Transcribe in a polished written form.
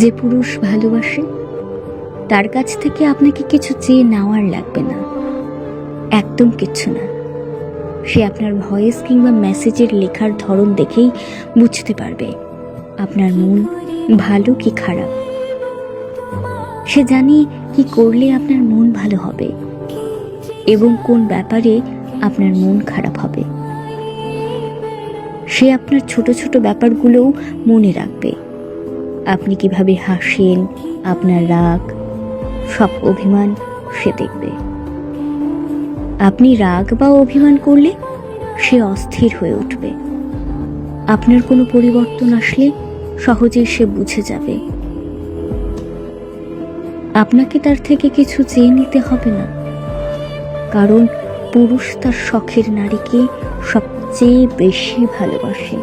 যে পুরুষ ভালোবাসে তার কাছ থেকে আপনাকে কিছু চেয়ে নেওয়ার লাগবে না, একদম কিচ্ছু না। সে আপনার ভয়েস কিংবা মেসেজের লেখার ধরন দেখেই বুঝতে পারবে আপনার মন ভালো কি খারাপ। সে জানে কি করলে আপনার মন ভালো হবে এবং কোন ব্যাপারে আপনার মন খারাপ হবে। সে আপনার ছোট ছোট ব্যাপারগুলোও মনে রাখবে। আপনি কিভাবে হাসেন, আপনার রাগ, সব অভিমান সে দেখবে। আপনি রাগ বা অভিমান করলে সে অস্থির হয়ে উঠবে। আপনার কোনো পরিবর্তন আসলে সহজেই সে বুঝে যাবে। আপনাকে তার থেকে কিছু চেয়ে নিতে হবে না, কারণ পুরুষ তার শখের নারীকে সবচেয়ে বেশি ভালোবাসে।